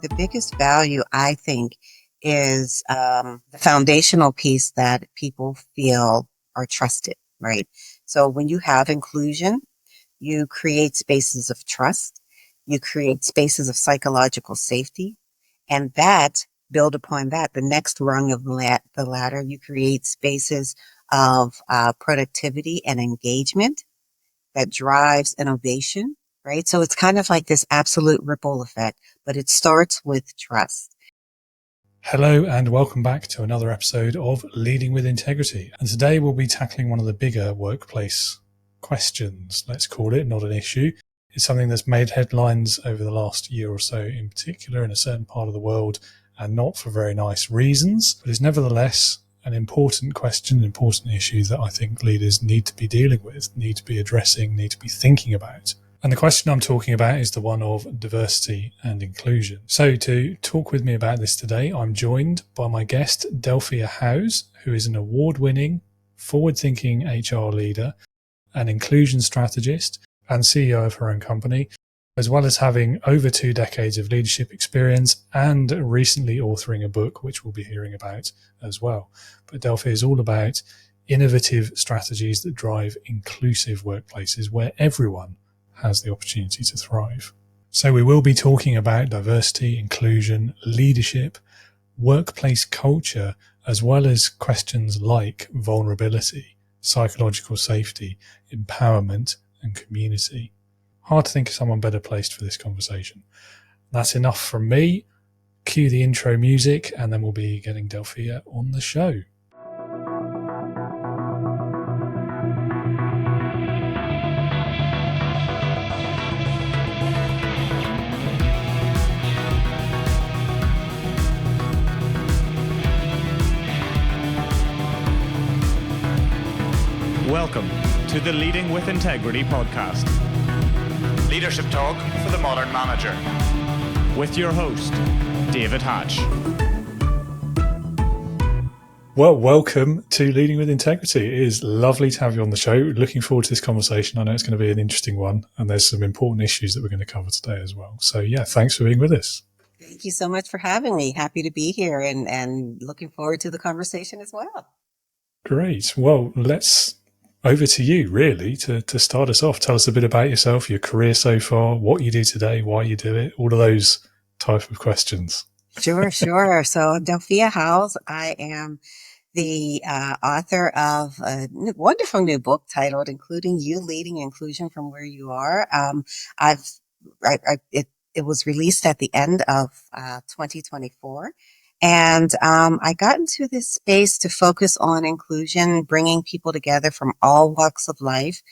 The biggest value, I think, is the foundational piece that people feel are trusted, right? So when you have inclusion, you create spaces of trust, you create spaces of psychological safety, and that, build upon that, the next rung of the ladder, you create spaces of productivity and engagement that drives innovation, right? So it's kind of like this absolute ripple effect, but it starts with trust. Hello and welcome back to another episode of Leading with Integrity. And today we'll be tackling one of the bigger workplace questions, let's call it, not an issue. It's something that's made headlines over the last year or so, in particular in a certain part of the world, and not for very nice reasons, but is nevertheless an important question, an important issue that I think leaders need to be dealing with, need to be addressing, need to be thinking about. And the question I'm talking about is the one of diversity and inclusion. So to talk with me about this today, I'm joined by my guest, Delphia Howze, who is an award-winning, forward-thinking HR leader, an inclusion strategist, and CEO of her own company, as well as having over 2 decades of leadership experience and recently authoring a book, which we'll be hearing about as well. But Delphia is all about innovative strategies that drive inclusive workplaces where everyone has the opportunity to thrive. So we will be talking about diversity, inclusion, leadership, workplace culture, as well as questions like vulnerability, psychological safety, empowerment, and community. Hard to think of someone better placed for this conversation. That's enough from me. Cue the intro music, and then we'll be getting Delphia on the show. Welcome to the Leading with Integrity podcast. Leadership talk for the modern manager. With your host, David Hatch. Well, welcome to Leading with Integrity. It is lovely to have you on the show. Looking forward to this conversation. I know it's going to be an interesting one, and there's some important issues that we're going to cover today as well. So yeah, thanks for being with us. Thank you so much for having me. Happy to be here and looking forward to the conversation as well. Great. Well, over to you, really, to start us off. Tell us a bit about yourself, your career so far, what you do today, why you do it, all of those type of questions. Sure. So Delphia Howze, I am the author of a wonderful new book titled Including You, Leading Inclusion from Where You Are. It was released at the end of 2024. And I got into this space to focus on inclusion, bringing people together from all walks of life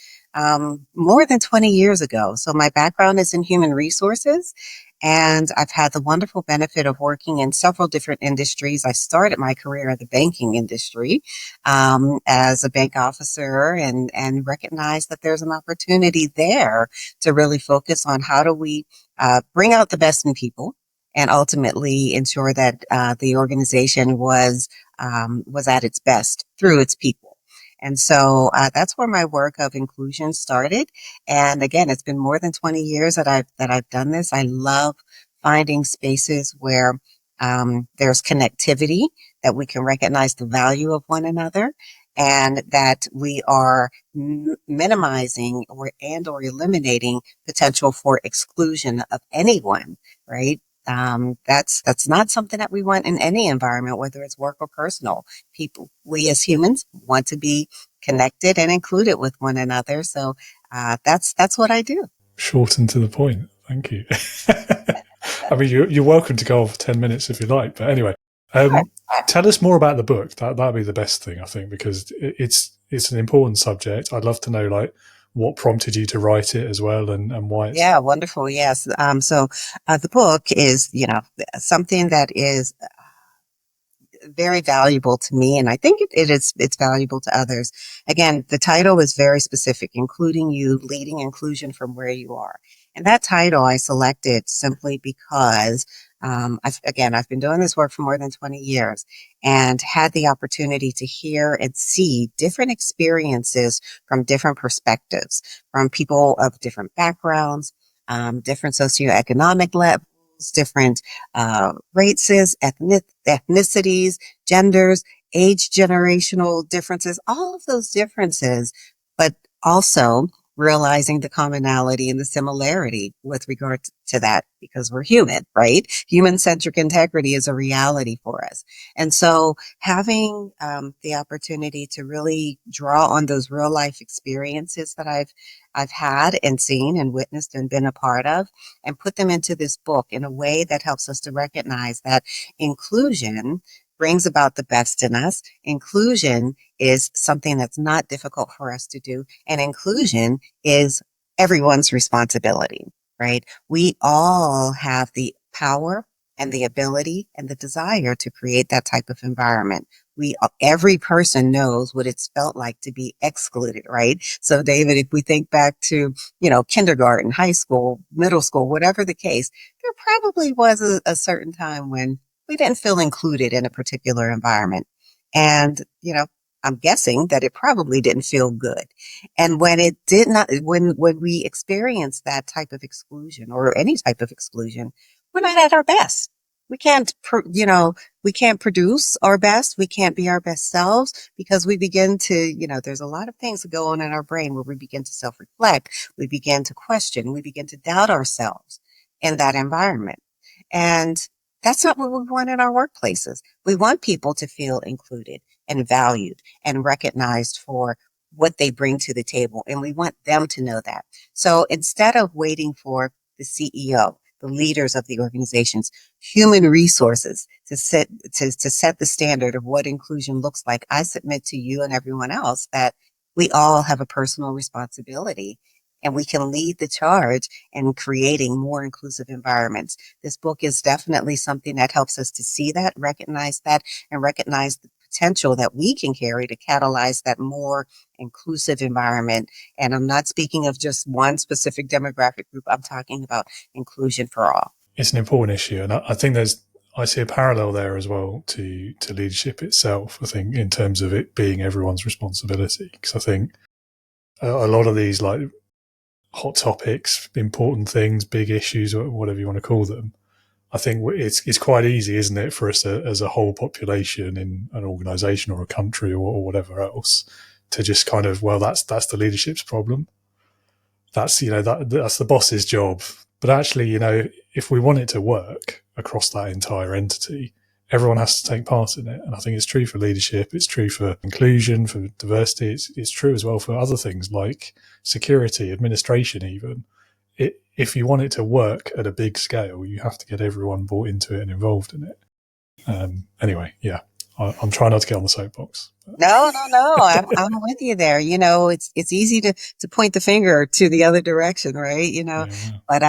more than 20 years ago. So my background is in human resources, and I've had the wonderful benefit of working in several different industries. I started my career in the banking industry as a bank officer and recognized that there's an opportunity there to really focus on how do we bring out the best in people and ultimately ensure that the organization was at its best through its people. And so that's where my work of inclusion started. And again, it's been more than 20 years that I've done this. I love finding spaces where there's connectivity, that we can recognize the value of one another, and that we are minimizing or eliminating potential for exclusion of anyone, right? That's not something that we want in any environment, whether it's work or personal. We as humans want to be connected and included with one another. So, that's what I do. Short and to the point. Thank you. I mean, you're welcome to go on for 10 minutes if you like, but anyway, tell us more about the book. That'd be the best thing, I think, because it's an important subject. I'd love to know, what prompted you to write it as well, and why. Yeah, wonderful. Yes. So the book is, something that is very valuable to me, and I think it's valuable to others. Again, the title is very specific: Including You, Leading Inclusion from Where You Are. And that title I selected simply because I've been doing this work for more than 20 years and had the opportunity to hear and see different experiences from different perspectives, from people of different backgrounds, different socioeconomic levels, different races, ethnicities, genders, age, generational differences, all of those differences, but also realizing the commonality and the similarity with regard to that because we're human, right? Human-centric integrity is a reality for us. And so having the opportunity to really draw on those real life experiences that I've had and seen and witnessed and been a part of and put them into this book in a way that helps us to recognize that inclusion brings about the best in us. Inclusion is something that's not difficult for us to do. And inclusion is everyone's responsibility, right? We all have the power and the ability and the desire to create that type of environment. Every person knows what it's felt like to be excluded, right? So David, if we think back to, kindergarten, high school, middle school, whatever the case, there probably was a certain time when we didn't feel included in a particular environment. And, I'm guessing that it probably didn't feel good. And when it did not, when we experience that type of exclusion or any type of exclusion, we're not at our best. We can't, we can't produce our best. We can't be our best selves because we begin to, there's a lot of things that go on in our brain where we begin to self-reflect. We begin to question. We begin to doubt ourselves in that environment. And that's not what we want in our workplaces. We want people to feel included and valued and recognized for what they bring to the table. And we want them to know that. So instead of waiting for the CEO, the leaders of the organizations, human resources to set the standard of what inclusion looks like, I submit to you and everyone else that we all have a personal responsibility and we can lead the charge in creating more inclusive environments. This book is definitely something that helps us to see that, and recognize the potential that we can carry to catalyze that more inclusive environment. And I'm not speaking of just one specific demographic group. I'm talking about inclusion for all. It's an important issue. And I think I see a parallel there as well to leadership itself, I think, in terms of it being everyone's responsibility. Because I think a lot of these like hot topics, important things, big issues, or whatever you want to call them, I think it's quite easy, isn't it, for us as a whole population in an organisation or a country or whatever else to just kind of, well, that's the leadership's problem. That's that's the boss's job. But actually, if we want it to work across that entire entity, everyone has to take part in it. And I think it's true for leadership. It's true for inclusion, for diversity. It's true as well for other things like security, administration, even. If you want it to work at a big scale, you have to get everyone bought into it and involved in it. Anyway, yeah, I'm trying not to get on the soapbox. No. I'm with you there. It's easy to point the finger to the other direction, right? Yeah. But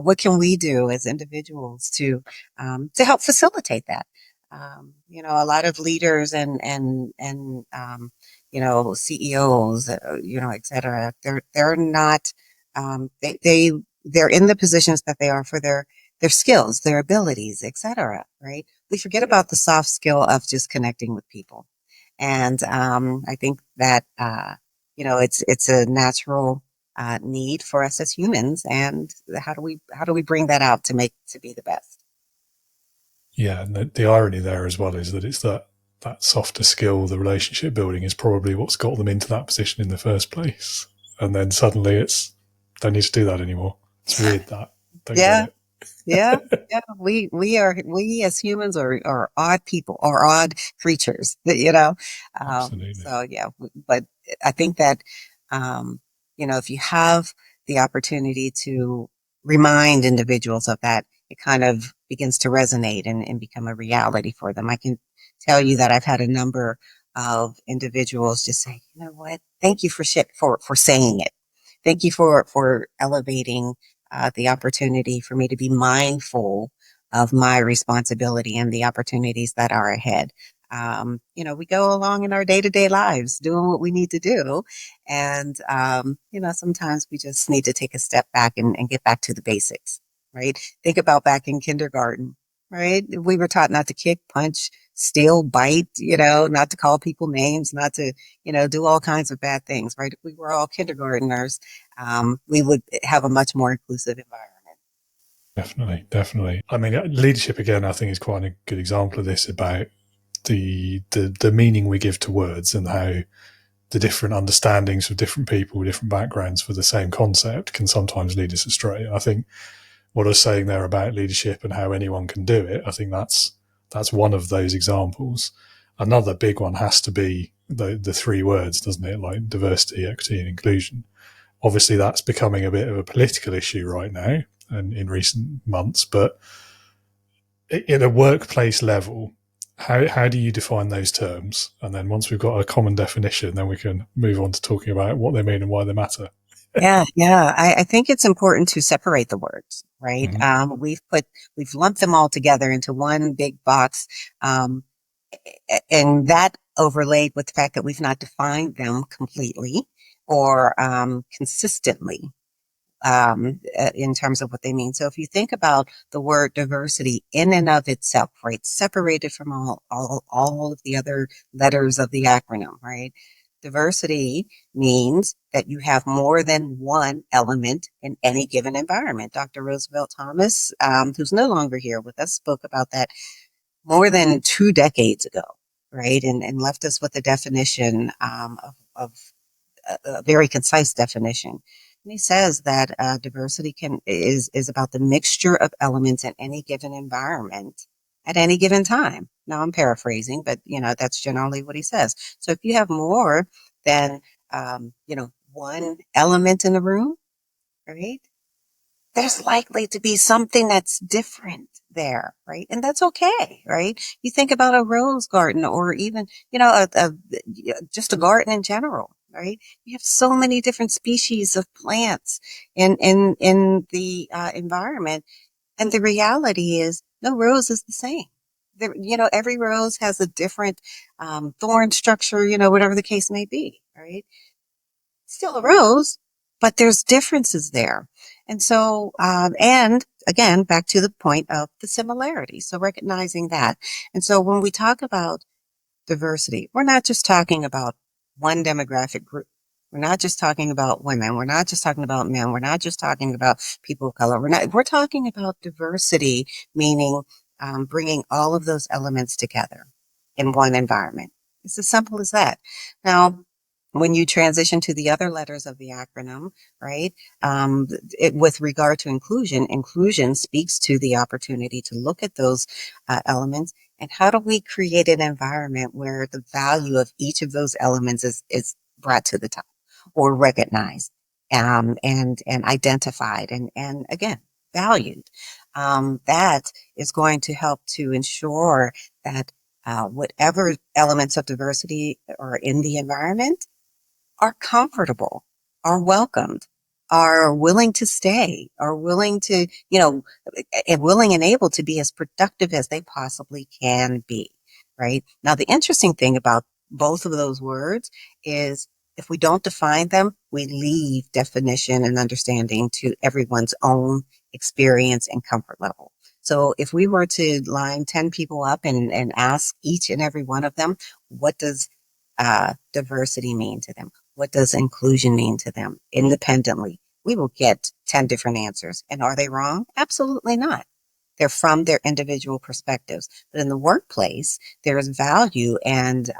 what can we do as individuals to help facilitate that? A lot of leaders and CEOs, et cetera, they're not, they're in the positions that they are for their skills, their abilities, et cetera, right? We forget about the soft skill of just connecting with people. And I think that it's a natural need for us as humans. And how do we bring that out to be the best? Yeah, and the irony there as well is that it's that softer skill, the relationship building, is probably what's got them into that position in the first place. And then suddenly don't need to do that anymore. It's weird that. Don't get it. Yeah. We as humans are odd people or odd creatures, Absolutely. So yeah, but I think that, if you have the opportunity to remind individuals of that, it kind of begins to resonate and become a reality for them. I can tell you that I've had a number of individuals just say, you know what, thank you for saying it. Thank you for elevating the opportunity for me to be mindful of my responsibility and the opportunities that are ahead. We go along in our day-to-day lives doing what we need to do. And, sometimes we just need to take a step back and get back to the basics, right? Think about back in kindergarten, right? We were taught not to kick, punch, steal, bite, not to call people names, not to, do all kinds of bad things, right? If we were all kindergartners, we would have a much more inclusive environment. Definitely. I mean, leadership, again, I think is quite a good example of this, about the meaning we give to words, and how the different understandings of different people, different backgrounds for the same concept can sometimes lead us astray. I think what I was saying there about leadership and how anyone can do it, I think that's one of those examples. Another big one has to be the three words, doesn't it? Like diversity, equity, and inclusion. Obviously, that's becoming a bit of a political issue right now and in recent months. But at a workplace level, how do you define those terms? And then once we've got a common definition, then we can move on to talking about what they mean and why they matter. Yeah. I think it's important to separate the words, right? Mm-hmm. We've lumped them all together into one big box. And that overlaid with the fact that we've not defined them completely or consistently in terms of what they mean. So if you think about the word diversity in and of itself, right, separated from all of the other letters of the acronym, right? Diversity means that you have more than one element in any given environment. Dr. Roosevelt Thomas, who's no longer here with us, spoke about that more than 2 decades ago, right? And left us with a definition of a very concise definition. And he says that diversity is about the mixture of elements in any given environment at any given time. Now I'm paraphrasing, but that's generally what he says. So if you have more than one element in the room, right? There's likely to be something that's different there, right? And that's okay, right? You think about a rose garden, or even, just a garden in general, right? You have so many different species of plants in the environment. And the reality is no rose is the same. Every rose has a different thorn structure, whatever the case may be, right? Still a rose, but there's differences there. And so, and again, back to the point of the similarity. So recognizing that. And so when we talk about diversity, we're not just talking about one demographic group. We're not just talking about women. We're not just talking about men. We're not just talking about people of color. We're talking about diversity, meaning bringing all of those elements together in one environment. It's as simple as that. Now, when you transition to the other letters of the acronym, right? With regard to inclusion speaks to the opportunity to look at those elements, and how do we create an environment where the value of each of those elements is brought to the top, or recognized, and identified, and again, valued. That is going to help to ensure that whatever elements of diversity are in the environment are comfortable, are welcomed, are willing to stay, are willing to, willing and able to be as productive as they possibly can be, right? Now, the interesting thing about both of those words is if we don't define them, we leave definition and understanding to everyone's own experience and comfort level. So if we were to line 10 people up and ask each and every one of them, what does diversity mean to them? What does inclusion mean to them independently? We will get 10 different answers. And are they wrong? Absolutely not. They're from their individual perspectives. But in the workplace, there is value and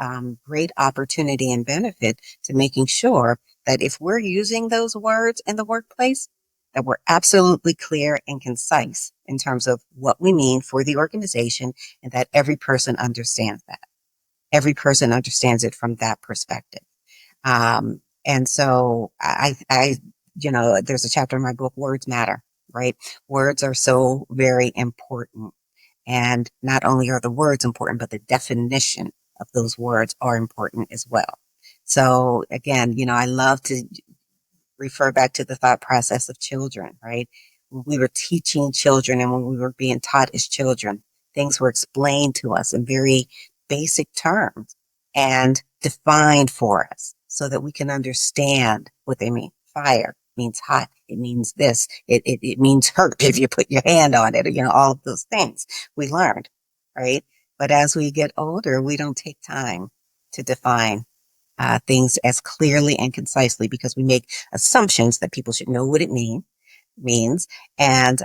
great opportunity and benefit to making sure that if we're using those words in the workplace, that we're absolutely clear and concise in terms of what we mean for the organization, and that every person understands that. Every person understands it from that perspective. And so there's a chapter in my book, Words Matter, right? Words are so very important. And not only are the words important, but the definition of those words are important as well. So again, I love to refer back to the thought process of children, right? When we were teaching children and when we were being taught as children, things were explained to us in very basic terms and defined for us so that we can understand what they mean. Fire means hot. It means this. It means hurt if you put your hand on it, all of those things we learned, right? But as we get older, we don't take time to define things as clearly and concisely because we make assumptions that people should know what it means. means. And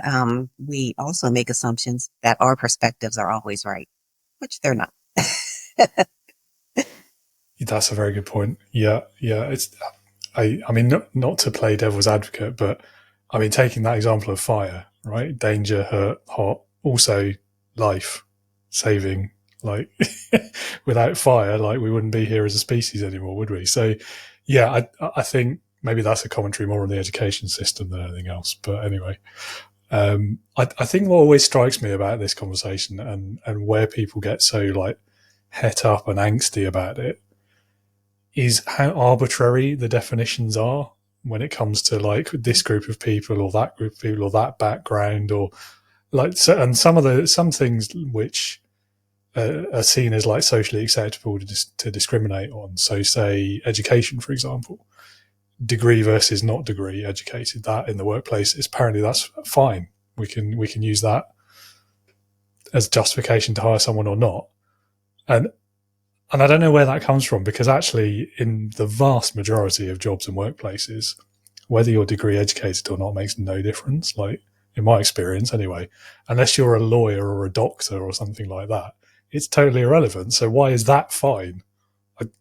we also make assumptions that our perspectives are always right, which they're not. That's a very good point. Yeah. I mean, not to play devil's advocate, but I mean, taking that example of fire, right? Danger, hurt, hot, also life saving. Like without fire, like we wouldn't be here as a species anymore, would we? So, yeah, I think maybe that's a commentary more on the education system than anything else. But anyway, I think what always strikes me about this conversation and where people get so like het up and angsty about it is how arbitrary the definitions are when it comes to like this group of people or that group of people or that background or like so, and some things which are seen as like socially acceptable to discriminate on. So say education, for example, degree versus not degree educated, that in the workplace is apparently that's fine. We can use that as justification to hire someone or not. And I don't know where that comes from, because actually in the vast majority of jobs and workplaces, whether you're degree educated or not makes no difference. Like in my experience anyway, unless you're a lawyer or a doctor or something like that, it's totally irrelevant. So why is that fine?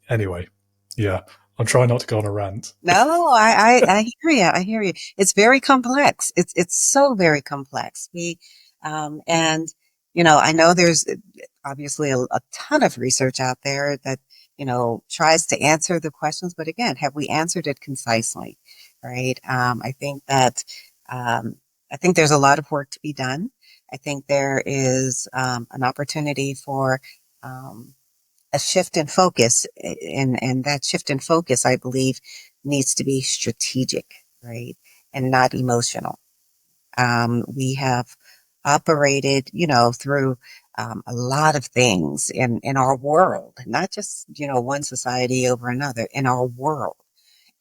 Anyway, yeah, I'm trying not to go on a rant. No, I hear you. I hear you. It's very complex. It's so very complex. And I know there's obviously a ton of research out there that, tries to answer the questions, but again, have we answered it concisely? Right. I think there's a lot of work to be done. I think there is, an opportunity for, a shift in focus, and that shift in focus, I believe, needs to be strategic, right, and not emotional. We have operated, through a lot of things in our world, not just one society over another, in our world,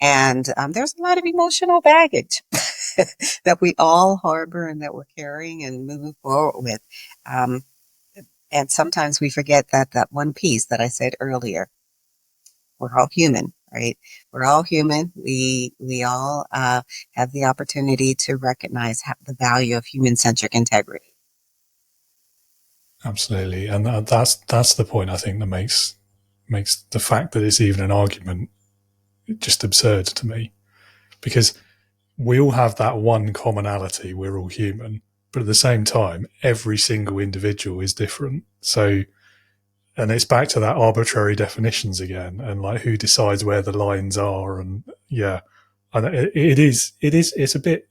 and there's a lot of emotional baggage that we all harbor and that we're carrying and moving forward with. And sometimes we forget that one piece that I said earlier. We're all human, right? We're all human. We all have the opportunity to recognize the value of human-centric integrity. Absolutely, and that's the point I think that makes the fact that it's even an argument just absurd to me, because we all have that one commonality: we're all human. But at the same time, every single individual is different. So, and it's back to that arbitrary definitions again, and like who decides where the lines are, and yeah, and it's a bit,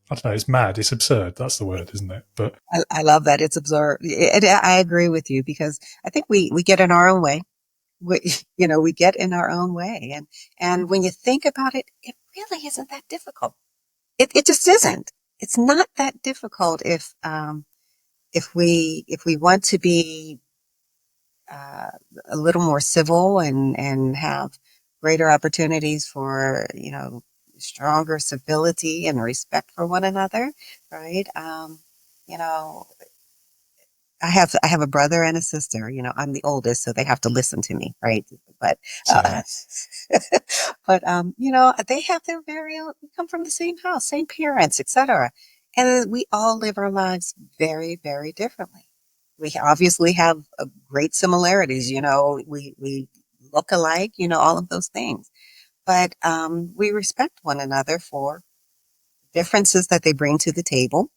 I don't know, it's mad, it's absurd. That's the word, isn't it? But I love that it's absurd. I agree with you, because I think we get in our own way. We get in our own way, and when you think about it, it really isn't that difficult. It just isn't. It's not that difficult if we want to be a little more civil and have greater opportunities for stronger civility and respect for one another, right? I have a brother and a sister. I'm the oldest, so they have to listen to me, right? But, they have their very own, we come from the same house, same parents, etc. And we all live our lives very, very differently. We obviously have great similarities, we look alike, all of those things. But, we respect one another for differences that they bring to the table.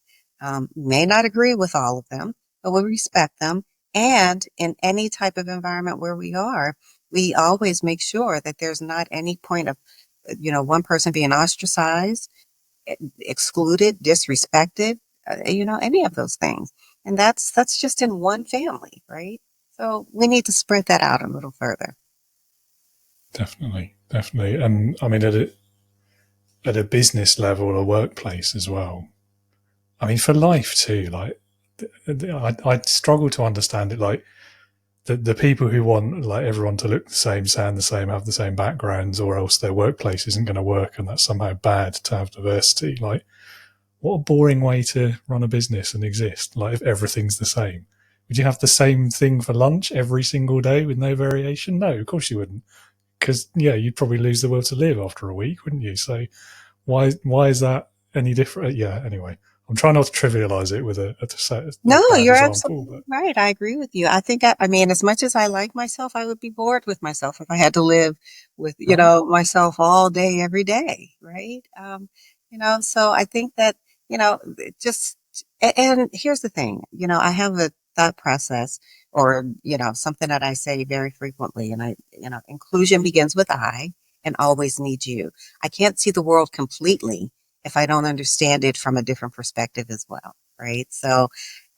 May not agree with all of them, but we respect them. And in any type of environment where we are, we always make sure that there's not any point of, one person being ostracized, excluded, disrespected, any of those things. And that's just in one family, right? So we need to spread that out a little further. Definitely. And I mean, at a business level or workplace as well. I mean, for life too, like, I struggle to understand it. Like the people who want like everyone to look the same, sound the same, have the same backgrounds, or else their workplace isn't going to work, and that's somehow bad to have diversity. Like, what a boring way to run a business and exist. Like, if everything's the same, would you have the same thing for lunch every single day with no variation? No, of course you wouldn't, because you'd probably lose the will to live after a week, wouldn't you? So why is that any different? Yeah. Anyway, I'm trying not to trivialize it with a No, bad you're example, absolutely but right. I agree with you. I think I mean, as much as I like myself, I would be bored with myself if I had to live with, right. myself all day, every day, right? So I think that, it just, and here's the thing, I have a thought process or, something that I say very frequently, and inclusion begins with I and always needs you. I can't see the world completely if I don't understand it from a different perspective as well, right? So,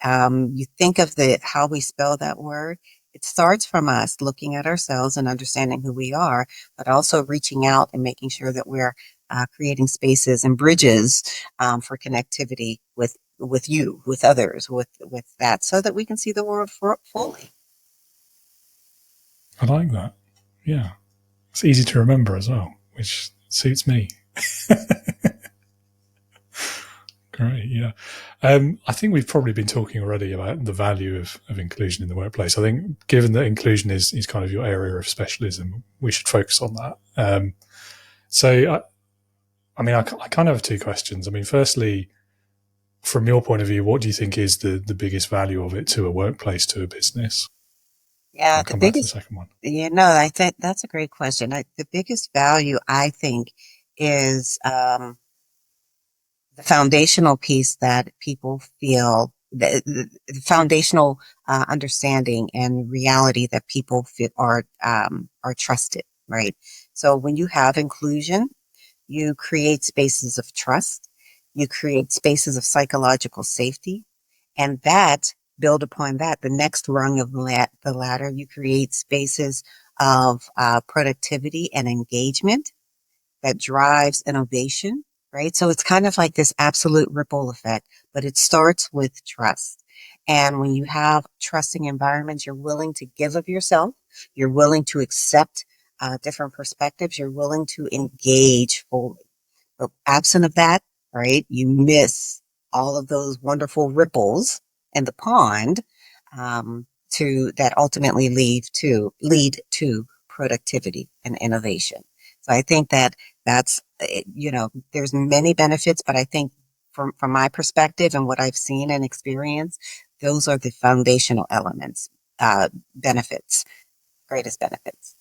you think of how we spell that word. It starts from us looking at ourselves and understanding who we are, but also reaching out and making sure that we're creating spaces and bridges for connectivity with you, with others, with that, so that we can see the world fully. I like that. Yeah. It's easy to remember as well, which suits me. Great, yeah. I think we've probably been talking already about the value of inclusion in the workplace. I think given that inclusion is kind of your area of specialism, we should focus on that. I kind of have two questions. I mean, firstly, from your point of view, what do you think is the biggest value of it to a workplace, to a business? Yeah, I'll the come back to the biggest, second one. no, I think that's a great question. The biggest value, I think, is the foundational piece that people feel, the foundational understanding and reality that people feel are trusted, right? So when you have inclusion, you create spaces of trust, you create spaces of psychological safety, and that build upon that, the next rung of the ladder, you create spaces of productivity and engagement that drives innovation, right? So it's kind of like this absolute ripple effect, but it starts with trust. And when you have trusting environments, you're willing to give of yourself, you're willing to accept different perspectives, you're willing to engage fully. But absent of that, right, you miss all of those wonderful ripples in the pond to that ultimately lead to productivity and innovation. So I think that that's there's many benefits, but I think from my perspective and what I've seen and experienced, those are the foundational elements, benefits, greatest benefits.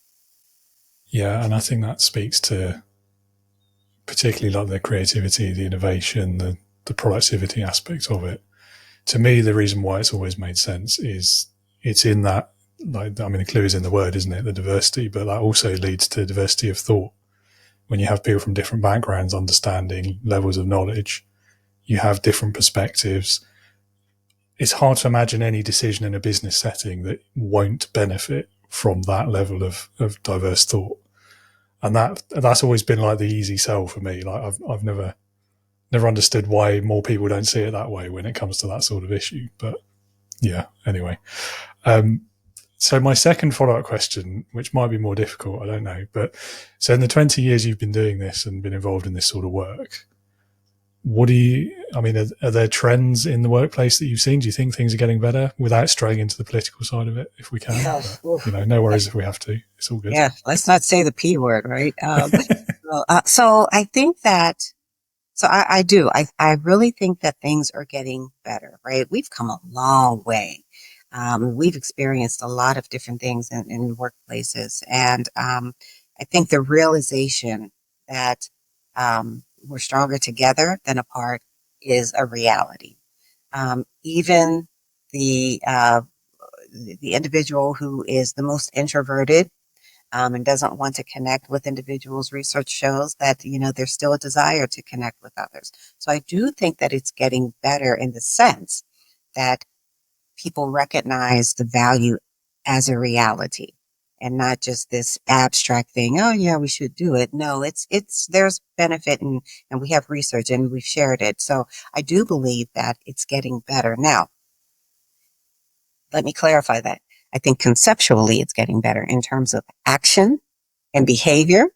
Yeah, and I think that speaks to particularly like the creativity, the innovation, the productivity aspect of it. To me, the reason why it's always made sense is it's in that, like, I mean, the clue is in the word, isn't it? The diversity, but that also leads to diversity of thought. When you have people from different backgrounds, understanding levels of knowledge, you have different perspectives. It's hard to imagine any decision in a business setting that won't benefit from that level of diverse thought. And that's always been like the easy sell for me. Like I've never understood why more people don't see it that way when it comes to that sort of issue. But yeah, anyway. So my second follow-up question, which might be more difficult, I don't know. But so in the 20 years you've been doing this and been involved in this sort of work, are there trends in the workplace that you've seen? Do you think things are getting better without straying into the political side of it, if we can? Yeah. But, no worries if we have to. It's all good. Yeah, let's not say the P word, right? So I think that, I do. I really think that things are getting better, right? We've come a long way. We've experienced a lot of different things in workplaces. And I think the realization that we're stronger together than apart is a reality. Even the the individual who is the most introverted and doesn't want to connect with individuals, research shows that, there's still a desire to connect with others. So I do think that it's getting better in the sense that people recognize the value as a reality and not just this abstract thing. Oh yeah, we should do it. No, there's benefit and we have research and we've shared it. So I do believe that it's getting better. Now, let me clarify that. I think conceptually it's getting better in terms of action and behavior.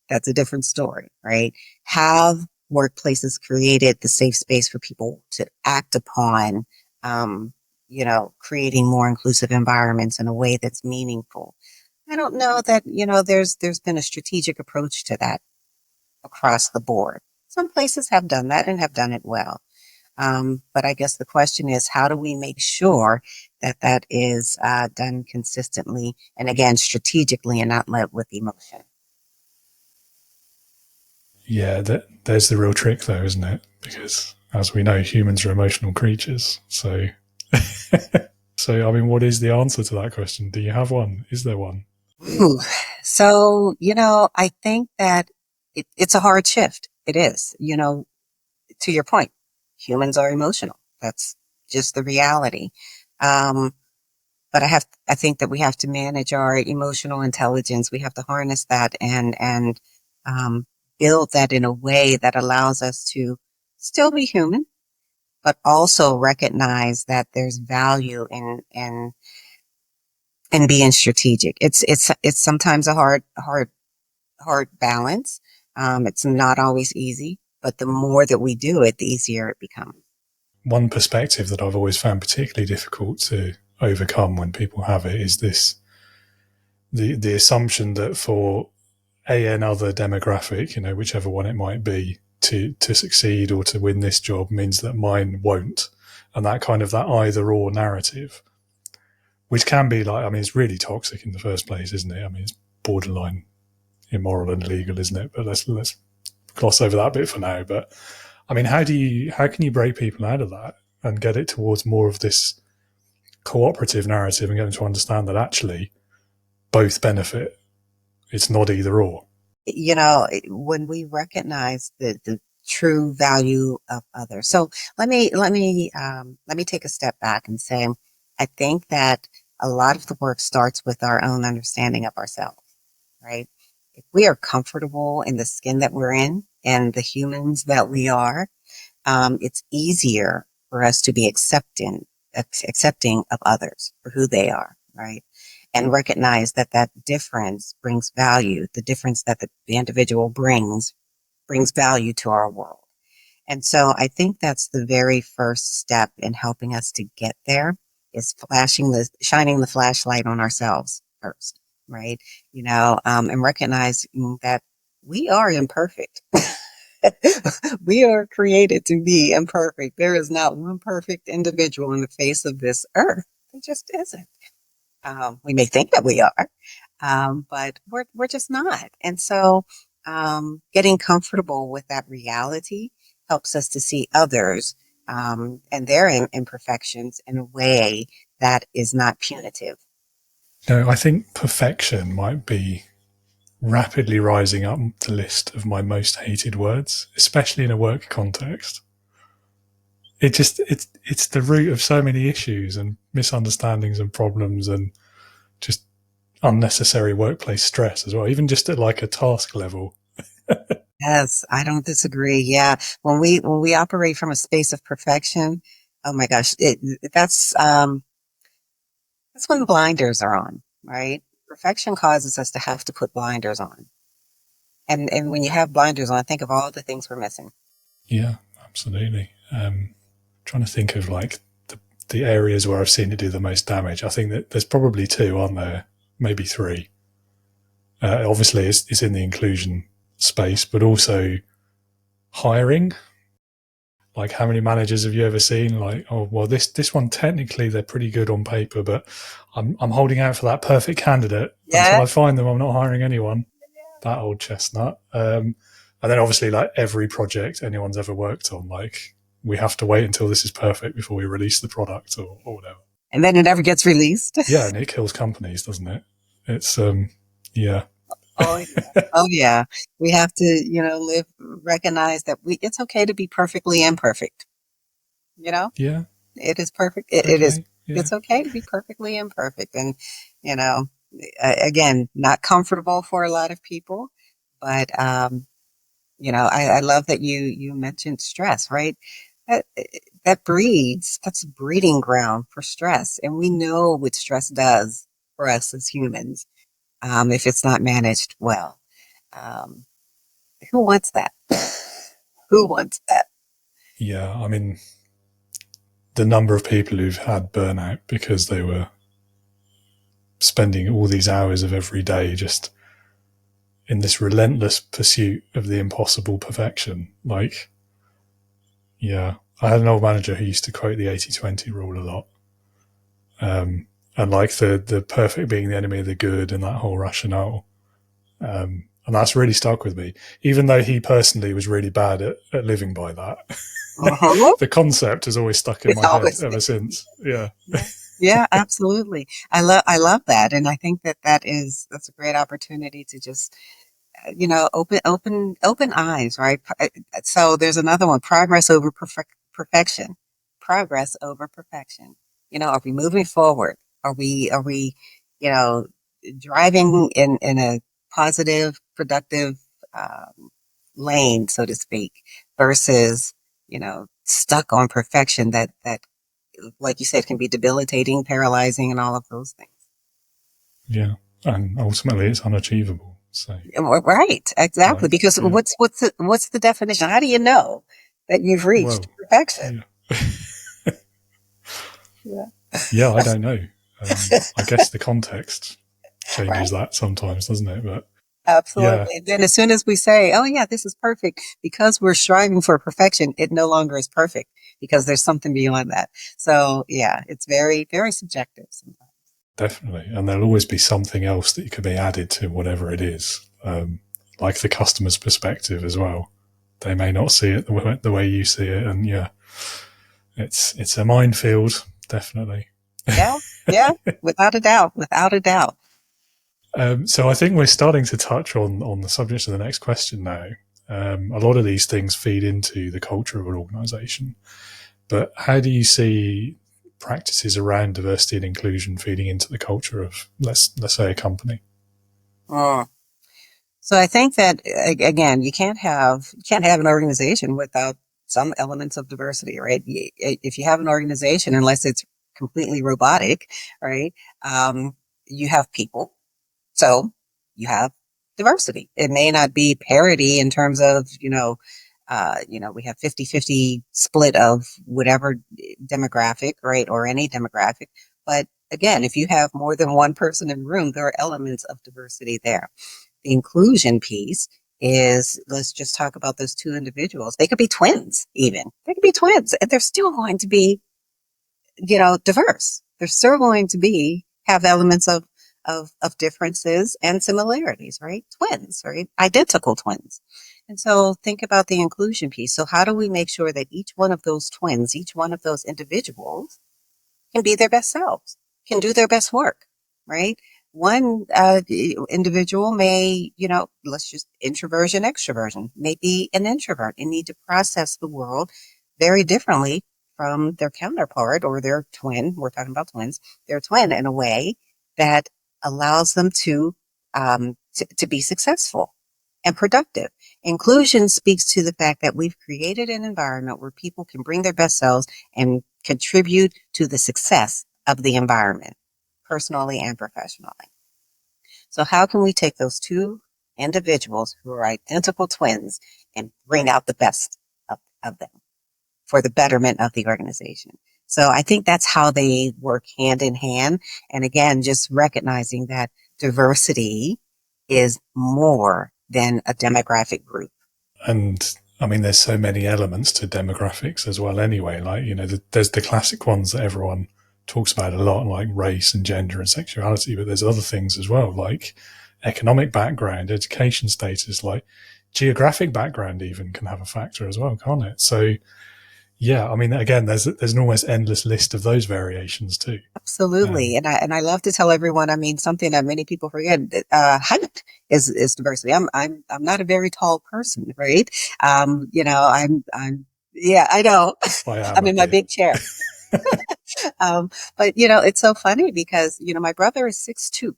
That's a different story, right? Have workplaces created the safe space for people to act upon, creating more inclusive environments in a way that's meaningful? I don't know that, there's been a strategic approach to that across the board. Some places have done that and have done it well. But I guess the question is, how do we make sure that that is done consistently and again, strategically and not led with emotion? Yeah, there's the real trick though, isn't it? Because as we know, humans are emotional creatures. So, so I mean, what is the answer to that question? Do you have one? Is there one? Ooh. So, I think that it's a hard shift. It is, to your point, humans are emotional. That's just the reality. Um, but I think that we have to manage our emotional intelligence. We have to harness that and build that in a way that allows us to still be human, but also recognize that there's value in being strategic. It's sometimes a hard balance. It's not always easy, but the more that we do it, the easier it becomes. One perspective that I've always found particularly difficult to overcome when people have it is the assumption that for another demographic, whichever one it might be, to succeed or to win this job means that mine won't. And that kind of that either or narrative, which can be like, I mean, it's really toxic in the first place, isn't it? I mean, it's borderline immoral and illegal, isn't it? But let's gloss over that bit for now. But I mean, how can you break people out of that and get it towards more of this cooperative narrative and get them to understand that actually both benefit? It's not either or. When we recognize the true value of others. So let me take a step back and say, I think that a lot of the work starts with our own understanding of ourselves, right? If we are comfortable in the skin that we're in and the humans that we are, it's easier for us to be accepting of others for who they are, right? And recognize that that difference brings value. The difference that the individual brings value to our world. And so I think that's the very first step in helping us to get there is shining the flashlight on ourselves first, right? And recognizing that we are imperfect. We are created to be imperfect. There is not one perfect individual on the face of this earth. There just isn't. We may think that we are, but we're just not. And so, getting comfortable with that reality helps us to see others, and their imperfections in a way that is not punitive. No, I think perfection might be rapidly rising up the list of my most hated words, especially in a work context. It's the root of so many issues and misunderstandings and problems and just unnecessary workplace stress as well, even just at like a task level. Yes, I don't disagree. Yeah, when we operate from a space of perfection, oh my gosh, that's when blinders are on, right? Perfection causes us to have to put blinders on. And when you have blinders on, think of all the things we're missing. Yeah, absolutely. Trying to think of like the areas where I've seen it do the most damage. I think that there's probably two, aren't there? Maybe three. Obviously, it's in the inclusion space, but also hiring. Like, how many managers have you ever seen? Like, oh, well, this one technically they're pretty good on paper, but I'm holding out for that perfect candidate until I find them. I'm not hiring anyone. That old chestnut. And then obviously, like every project anyone's ever worked on, like we have to wait until this is perfect before we release the product or whatever. And then it never gets released. Yeah, and it kills companies, doesn't it? It's yeah. Oh yeah. Oh yeah. We have to, recognize that it's okay to be perfectly imperfect. Yeah. It is perfect. Okay. It is. Yeah. It's okay to be perfectly imperfect, and you know, again, not comfortable for a lot of people, but I love that you mentioned stress, right? That that's a breeding ground for stress, and we know what stress does for us as humans, if it's not managed well. Um, who wants that? Who wants that? Yeah. I mean, the number of people who've had burnout because they were spending all these hours of every day just in this relentless pursuit of the impossible perfection. Like, yeah, I had an old manager who used to quote the 80-20 rule a lot. And like the perfect being the enemy of the good and that whole rationale. And that's really stuck with me, even though he personally was really bad at living by that. The concept has always stuck in my head ever since. Yeah. Yeah, absolutely. I love that. And I think that's a great opportunity to just, open eyes, right? So there's another one, progress over perfection. Progress over perfection. Are we moving forward? Are we, driving in a positive, productive, lane, so to speak, versus, stuck on perfection that, like you said, can be debilitating, paralyzing, and all of those things. Yeah. And ultimately it's unachievable. So right, exactly. like, Because yeah. what's the definition? How do you know that you've reached perfection? Yeah. Yeah, I don't know. I guess the context changes that sometimes, doesn't it? But Absolutely. And then as soon as we say, oh yeah, this is perfect, because we're striving for perfection, it no longer is perfect because there's something beyond that. So yeah, it's very, very subjective sometimes. definitely. And there'll always be something else that could be added to whatever it is. Like the customer's perspective as well. They may not see it the way you see it. And yeah, it's a minefield, definitely. Yeah, without a doubt, without a doubt. So I think we're starting to touch on the subject of the next question now. A lot of these things feed into the culture of an organization, but how do you see practices around diversity and inclusion feeding into the culture of, let's say, a company? So I think that again, you can't have an organization without some elements of diversity, right? If you have an organization, unless it's completely robotic, right? You have people. So you have diversity. It may not be parity in terms of, we have 50-50 split of whatever demographic, right? Or any demographic. But again, if you have more than one person in the room, there are elements of diversity there. The inclusion piece is, let's just talk about those two individuals. They could be twins, even. They could be twins, and they're still going to be, diverse. They're still going to have elements of differences and similarities, right? Twins, right? Identical twins. And so think about the inclusion piece. So how do we make sure that each one of those twins, each one of those individuals can be their best selves, can do their best work, right? One individual may, let's just introversion, extroversion, may be an introvert and need to process the world very differently from their counterpart or their twin. We're talking about twins, their twin, in a way that allows them to be successful and productive. Inclusion speaks to the fact that we've created an environment where people can bring their best selves and contribute to the success of the environment, personally and professionally. So how can we take those two individuals who are identical twins and bring out the best of them for the betterment of the organization? So I think that's how they work hand in hand. And again, just recognizing that diversity is more than a demographic group. And I mean, there's so many elements to demographics as well anyway. Like, there's the classic ones that everyone talks about a lot, like race and gender and sexuality, but there's other things as well, like economic background, education status, like geographic background even can have a factor as well, can't it? So yeah, I mean, again, there's an almost endless list of those variations too. Absolutely. And I love to tell everyone, I mean, something that many people forget, height is diversity. I'm not a very tall person, right? Yeah, I know. I'm in my big chair. But it's so funny because, my brother is 6'2".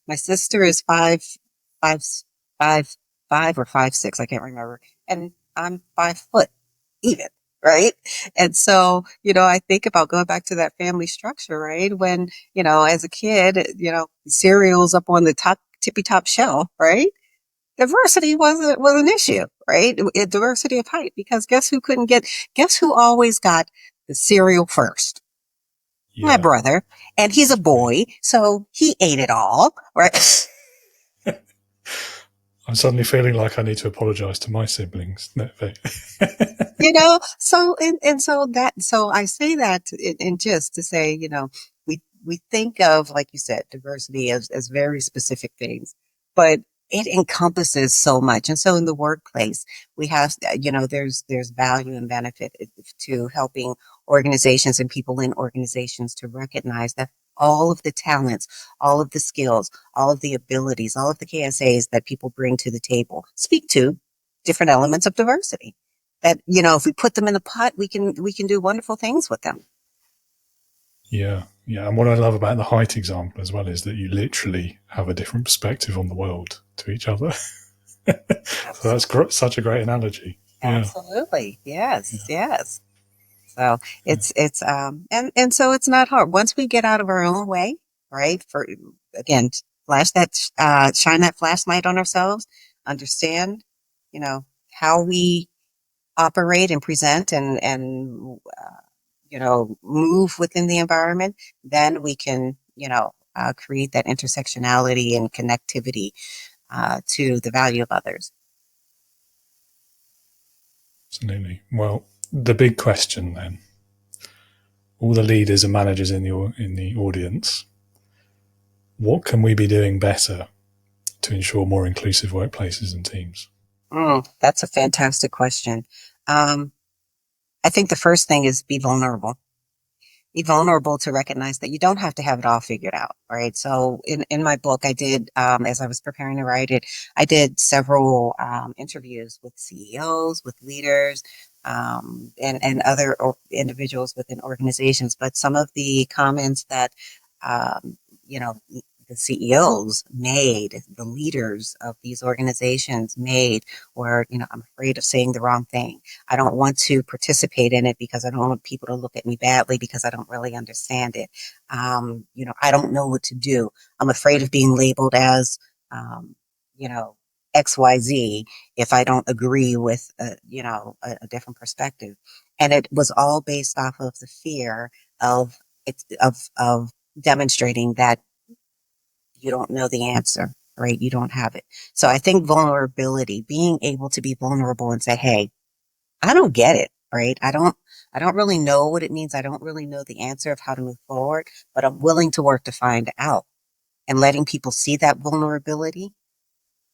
My sister is 5'5", 5'5" or 5'6", I can't remember. And I'm 5 foot even, right? And so, I think about going back to that family structure, right? When, as a kid, cereal's up on the tippy top shelf, right? Diversity was an issue, right? Diversity of height, because guess who always got the cereal first? Yeah. My brother. And he's a boy, so he ate it all, right? I'm suddenly feeling like I need to apologize to my siblings. So I say that in just to say, we think of, like you said, diversity as very specific things, but it encompasses so much. And so in the workplace, we have, there's value and benefit to helping organizations and people in organizations to recognize that all of the talents, all of the skills, all of the abilities, all of the KSAs that people bring to the table speak to different elements of diversity that, if we put them in the pot, we can do wonderful things with them. Yeah. And what I love about the height example as well is that you literally have a different perspective on the world to each other. So that's such a great analogy. Absolutely. Yes. So and so it's not hard once we get out of our own way, right? For again, shine that flashlight on ourselves, understand, how we operate and present and move within the environment, then we can, create that intersectionality and connectivity to the value of others. Absolutely. Well, the big question then, all the leaders and managers in the audience, what can we be doing better to ensure more inclusive workplaces and teams? That's a fantastic question. I think the first thing is be vulnerable. Be vulnerable to recognize that you don't have to have it all figured out, right? So in my book, I did, as I was preparing to write it, I did several interviews with CEOs, with leaders, and other individuals within organizations. But some of the comments that, um, you know, the CEOs made, the leaders of these organizations made, were, I'm afraid of saying the wrong thing. I don't want to participate in it because I don't want people to look at me badly because I don't really understand it. I don't know what to do. I'm afraid of being labeled as, you know, XYZ if I don't agree with, a different perspective. And it was all based off of the fear of of demonstrating that you don't know the answer, right? You don't have it. So I think vulnerability, being able to be vulnerable and say, hey, I don't get it, right? I don't really know what it means. I don't really know the answer of how to move forward, but I'm willing to work to find out. And letting people see that vulnerability,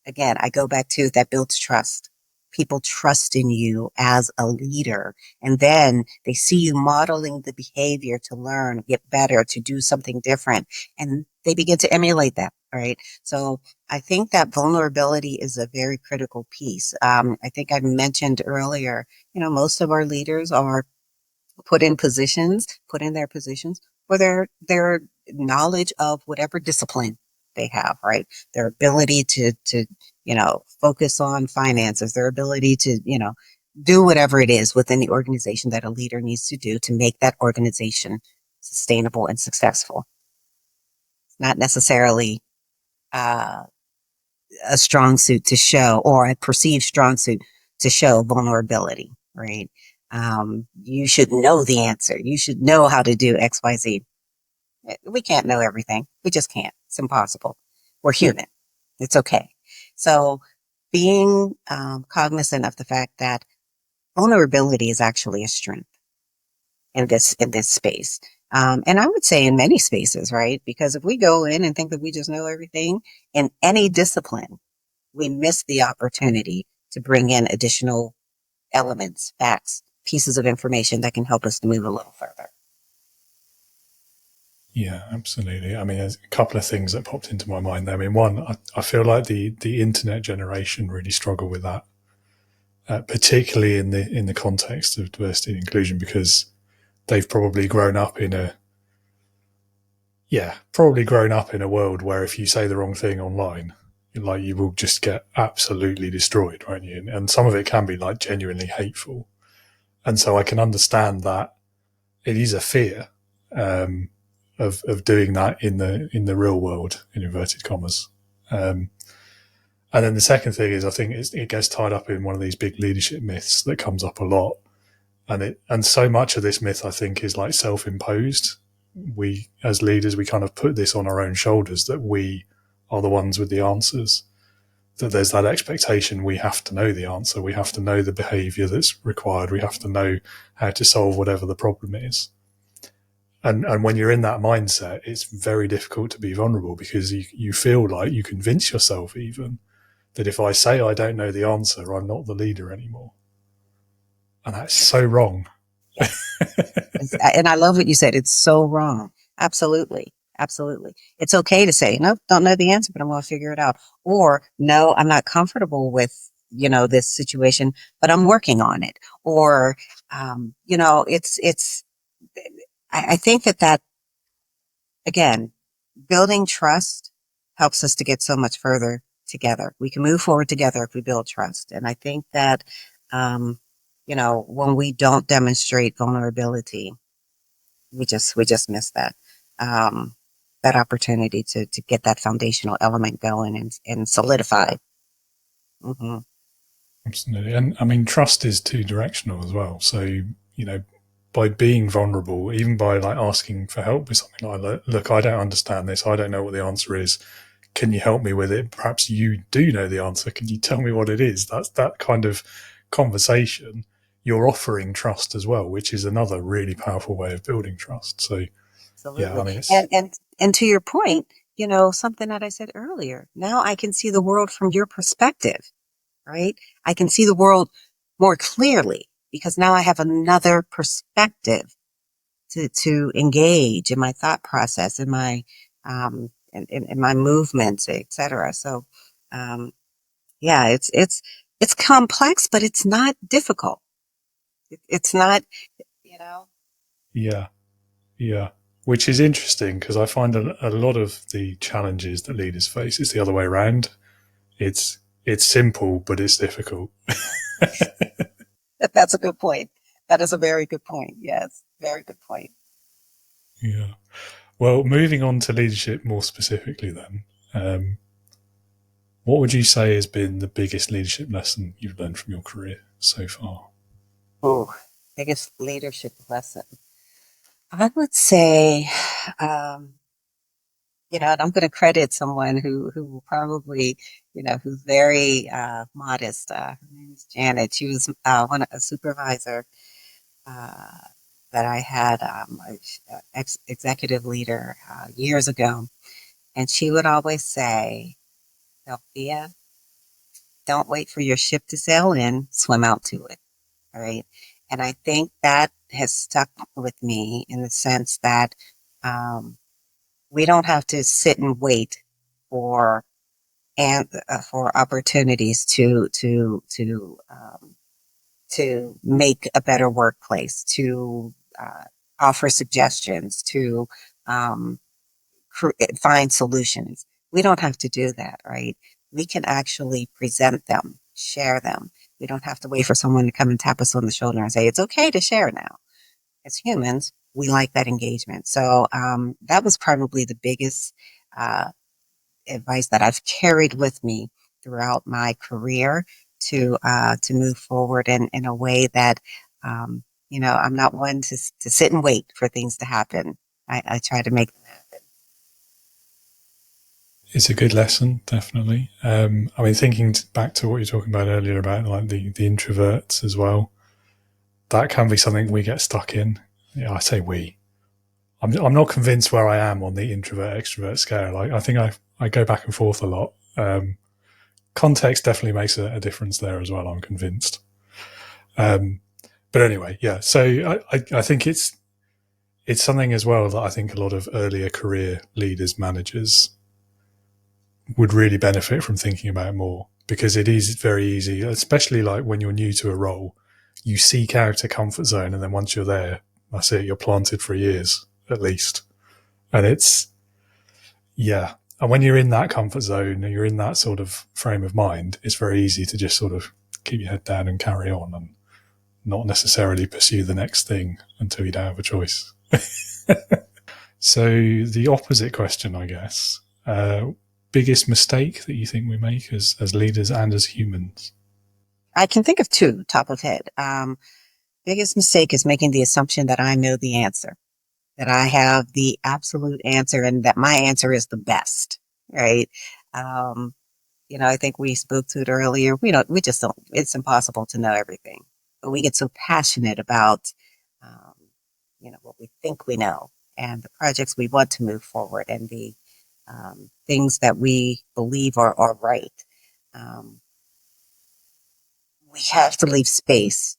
again, I go back to that builds trust. People trust in you as a leader, and then they see you modeling the behavior to learn, get better, to do something different, and they begin to emulate that, right? So I think that vulnerability is a very critical piece. I think I mentioned earlier, most of our leaders are put in their positions for their knowledge of whatever discipline they have, right? Their ability to focus on finances, their ability to, do whatever it is within the organization that a leader needs to do to make that organization sustainable and successful. Not necessarily a strong suit to show, or a perceived strong suit to show vulnerability, right? You should know the answer. You should know how to do XYZ. We can't know everything. We just can't. It's impossible. We're human. It's okay. So being cognizant of the fact that vulnerability is actually a strength in this space. And I would say in many spaces, right? Because if we go in and think that we just know everything in any discipline, we miss the opportunity to bring in additional elements, facts, pieces of information that can help us to move a little further. Yeah, absolutely. I mean, there's a couple of things that popped into my mind there. I mean, one, I feel like the internet generation really struggle with that, particularly in the context of diversity and inclusion, because they've probably grown up in a world where if you say the wrong thing online, like, you will just get absolutely destroyed, won't you? And some of it can be like genuinely hateful. And so I can understand that it is a fear of doing that in the real world, in inverted commas. And then the second thing is, I think it gets tied up in one of these big leadership myths that comes up a lot. And so much of this myth, I think, is like self-imposed. We, as leaders, we kind of put this on our own shoulders, that we are the ones with the answers. that there's that expectation we have to know the answer, we have to know the behavior that's required, we have to know how to solve whatever the problem is. And when you're in that mindset, it's very difficult to be vulnerable, because you feel like you convince yourself even that if I say I don't know the answer, I'm not the leader anymore. And that's so wrong. And I love what you said. It's so wrong. Absolutely. Absolutely. It's okay to say, nope, don't know the answer, but I'm going to figure it out. Or, no, I'm not comfortable with, this situation, but I'm working on it. Or, I think that, again, building trust helps us to get so much further together. We can move forward together if we build trust. And I think that, when we don't demonstrate vulnerability, we just miss that opportunity to get that foundational element going and solidified. Mm-hmm. Absolutely. And I mean, trust is two directional as well. So, by being vulnerable, even by like asking for help with something like, look, I don't understand this. I don't know what the answer is. Can you help me with it? Perhaps you do know the answer. Can you tell me what it is? That's that kind of conversation. You're offering trust as well, which is another really powerful way of building trust. So, Absolutely. yeah, I mean, and to your point, something that I said earlier, now I can see the world from your perspective, right? I can see the world more clearly because now I have another perspective to engage in my thought process, in my, in my movements, etc. So, yeah, it's complex, but it's not difficult. It's not, you know. Yeah. Which is interesting, because I find a lot of the challenges that leaders face is the other way around. It's simple, but it's difficult. That's a good point. That is a very good point. Yes, very good point. Yeah. Well, moving on to leadership more specifically then, what would you say has been the biggest leadership lesson you've learned from your career so far? Oh, biggest leadership lesson. I would say, and I'm going to credit someone who will probably, who's very modest. Her name is Janet. She was a supervisor that I had, executive leader years ago, and she would always say, "Delphia, don't wait for your ship to sail in, swim out to it." All right, and I think that has stuck with me in the sense that we don't have to sit and wait for for opportunities to make a better workplace, to offer suggestions, to um, find solutions. We don't have to do that, right? We can actually present them, share them. We don't have to wait for someone to come and tap us on the shoulder and say, it's okay to share now. As humans, we like that engagement. So that was probably the biggest uh, advice that I've carried with me throughout my career to move forward in a way that I'm not one to sit and wait for things to happen. I try to make them happen. It's a good lesson, definitely. I mean, thinking back to what you're talking about earlier about like the introverts as well, that can be something we get stuck in. Yeah, I say we. I'm not convinced where I am on the introvert extrovert scale. I think I go back and forth a lot. Context definitely makes a difference there as well, I'm convinced. But anyway, yeah. So I think it's something as well that I think a lot of earlier career leaders, managers would really benefit from thinking about more, because it is very easy, especially like when you're new to a role, you seek out a comfort zone, and then once you're there, that's it, you're planted for years at least. And and when you're in that comfort zone and you're in that sort of frame of mind, it's very easy to just sort of keep your head down and carry on and not necessarily pursue the next thing until you don't have a choice. So the opposite question, I guess, biggest mistake that you think we make as leaders and as humans? I can think of two top of head. Biggest mistake is making the assumption that I know the answer, that I have the absolute answer, and that my answer is the best, right? I think we spoke to it earlier. We just don't, it's impossible to know everything, but we get so passionate about, um, what we think we know and the projects we want to move forward and the things that we believe are right. Um, we have to leave space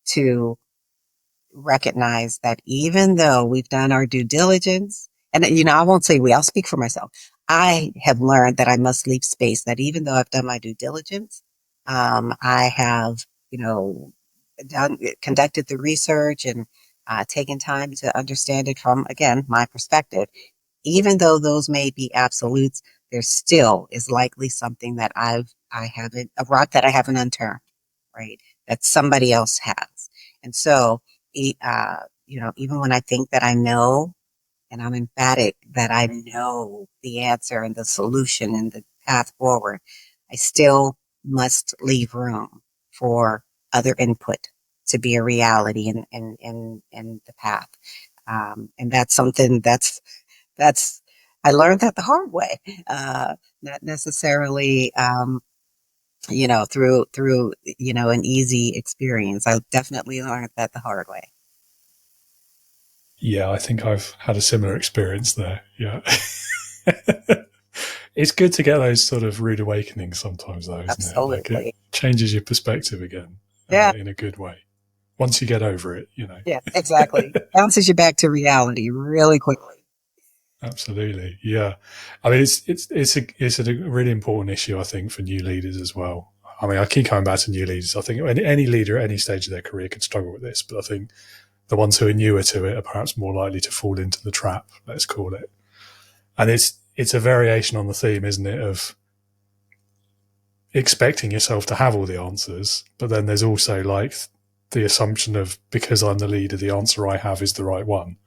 to recognize that even though we've done our due diligence, and I won't say we, I'll speak for myself. I have learned that I must leave space, that even though I've done my due diligence, I have, conducted the research and taken time to understand it from, again, my perspective. Even though those may be absolutes, there still is likely something that I haven't, a rock that I haven't unturned, right? That somebody else has. And so, even when I think that I know, and I'm emphatic that I know the answer and the solution and the path forward, I still must leave room for other input to be a reality in the path. And that's something that's, I learned that the hard way, not necessarily, through, an easy experience. I definitely learned that the hard way. Yeah, I think I've had a similar experience there. Yeah. It's good to get those sort of rude awakenings sometimes, though, isn't Absolutely. it? Like, it changes your perspective again, Yeah. in a good way. Once you get over it, Yeah, exactly. Bounces you back to reality really quickly. Absolutely. Yeah. I mean, it's a really important issue, I think, for new leaders as well. I mean, I keep coming back to new leaders. I think any leader at any stage of their career could struggle with this, but I think the ones who are newer to it are perhaps more likely to fall into the trap, let's call it. And it's a variation on the theme, isn't it, of expecting yourself to have all the answers, but then there's also like the assumption of, because I'm the leader, the answer I have is the right one.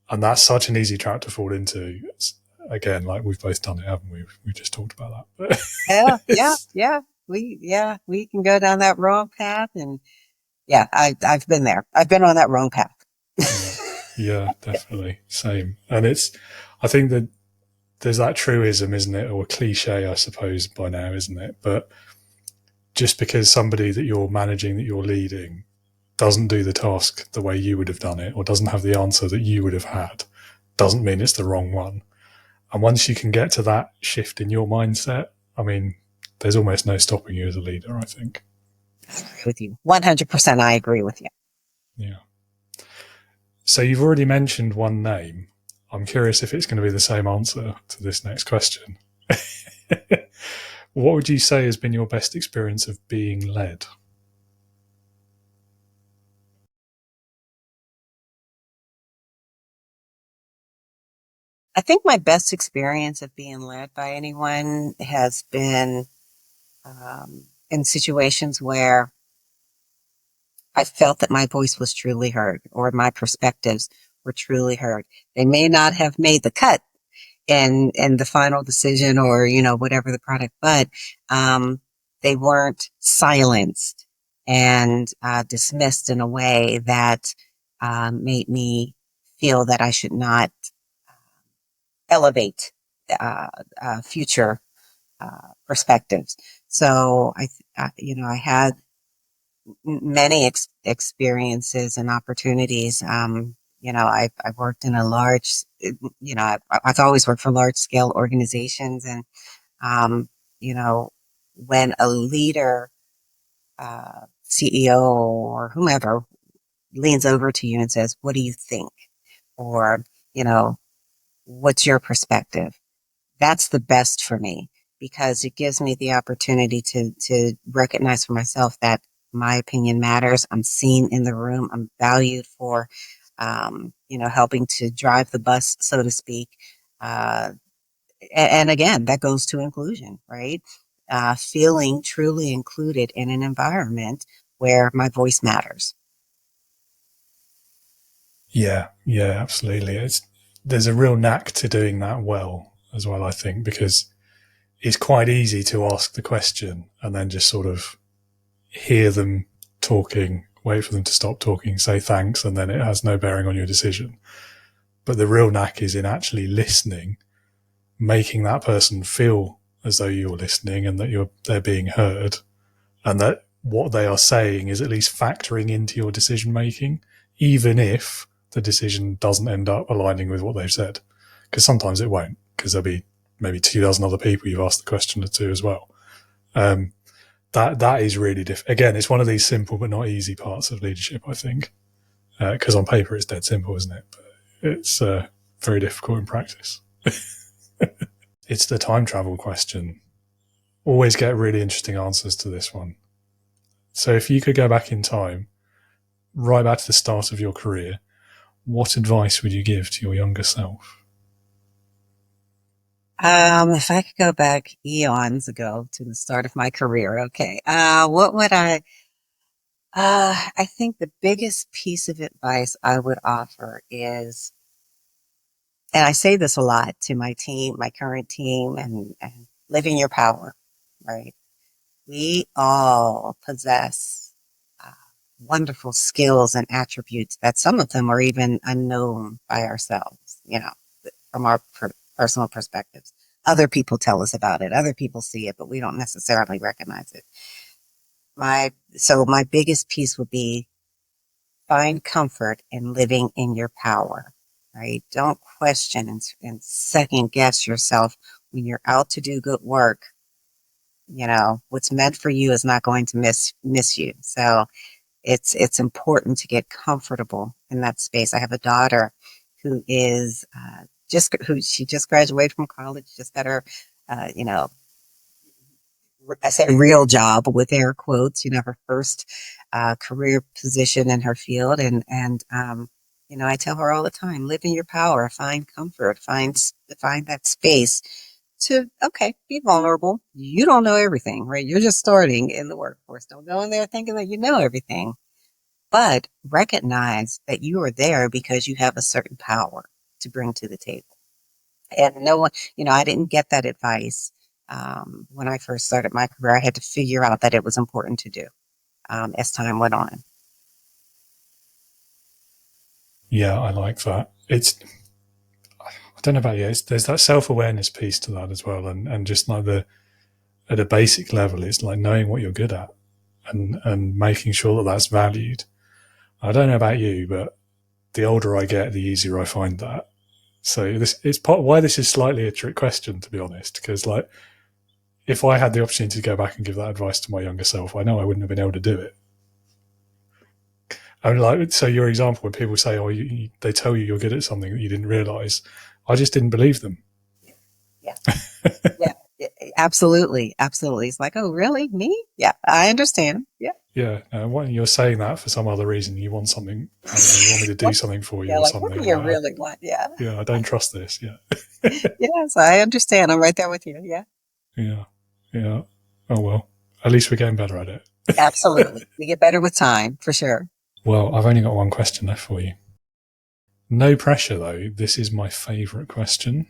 And that's such an easy trap to fall into. Again, like we've both done it, haven't we? We just talked about that. Yeah. We can go down that wrong path, and I've been there. I've been on that wrong path. Yeah, definitely. Same. And I think that there's that truism, isn't it? Or a cliche, I suppose, by now, isn't it? But just because somebody that you're managing, that you're leading, doesn't do the task the way you would have done it, or doesn't have the answer that you would have had, doesn't mean it's the wrong one. And once you can get to that shift in your mindset, I mean, there's almost no stopping you as a leader, I think. I agree with you. 100%, I agree with you. Yeah. So you've already mentioned one name. I'm curious if it's going to be the same answer to this next question. What would you say has been your best experience of being led? I think my best experience of being led by anyone has been in situations where I felt that my voice was truly heard, or my perspectives were truly heard. They may not have made the cut in the final decision, or whatever the product, but they weren't silenced and dismissed in a way that made me feel that I should not elevate future perspectives. So I had many experiences and opportunities. I've worked in a large, I've always worked for large scale organizations, and when a leader, CEO or whomever leans over to you and says, "What do you think?" or "What's your perspective?" That's the best for me, because it gives me the opportunity to recognize for myself that my opinion matters. I'm seen in the room. I'm valued for, helping to drive the bus, so to speak. And again, that goes to inclusion, right? Feeling truly included in an environment where my voice matters. Yeah, absolutely. There's a real knack to doing that well as well, I think, because it's quite easy to ask the question and then just sort of hear them talking, wait for them to stop talking, say thanks, and then it has no bearing on your decision. But the real knack is in actually listening, making that person feel as though you're listening and that they're being heard, and that what they are saying is at least factoring into your decision making, even if the decision doesn't end up aligning with what they've said. Because sometimes it won't, because there'll be maybe 2,000 other people you've asked the question to as well. That is really difficult. Again, it's one of these simple but not easy parts of leadership, I think, because on paper it's dead simple, isn't it? But it's very difficult in practice. It's the time travel question. Always get really interesting answers to this one. So if you could go back in time, right back to the start of your career, what advice would you give to your younger self? If I could go back eons ago to the start of my career, okay. What would I think the biggest piece of advice I would offer is, and I say this a lot to my team, my current team, and living your power, right? We all possess uh, wonderful skills and attributes that some of them are even unknown by ourselves, from our personal perspectives. Other people tell us about it. Other people see it, but we don't necessarily recognize it. So my biggest piece would be find comfort in living in your power, right? Don't question and second guess yourself when you're out to do good work. What's meant for you is not going to miss you. So it's important to get comfortable in that space. I have a daughter who is she just graduated from college, just got her I say real job with air quotes, her first career position in her field. And I tell her all the time, live in your power, find comfort, find that space to, okay, be vulnerable. You don't know everything, right? You're just starting in the workforce. Don't go in there thinking that you know everything, but recognize that you are there because you have a certain power to bring to the table. And no one, I didn't get that advice when I first started my career. I had to figure out that it was important to do as time went on. Yeah, I like that. I don't know about you. There's that self-awareness piece to that as well, and just like at a basic level, it's like knowing what you're good at and making sure that that's valued. I don't know about you, but the older I get, the easier I find that. So it's part why this is slightly a trick question, to be honest, because like if I had the opportunity to go back and give that advice to my younger self, I know I wouldn't have been able to do it. I mean, like, so your example, when people say, "Oh, they tell you you're good at something that you didn't realize," I just didn't believe them. Yeah, yeah, absolutely, absolutely. It's like, oh, really, me? Yeah, I understand. Yeah, Yeah, when you're saying that for some other reason, you want something. I don't know, you want me to do something for you yeah. or Like, what do something. you really want? Yeah, Yeah, I don't trust this. Yeah, yes, I understand. I'm right there with you. Yeah, yeah, yeah. Oh well, at least we're getting better at it. absolutely. We get better with time, for sure. Well, I've only got one question left for you. No pressure, though. This is my favourite question.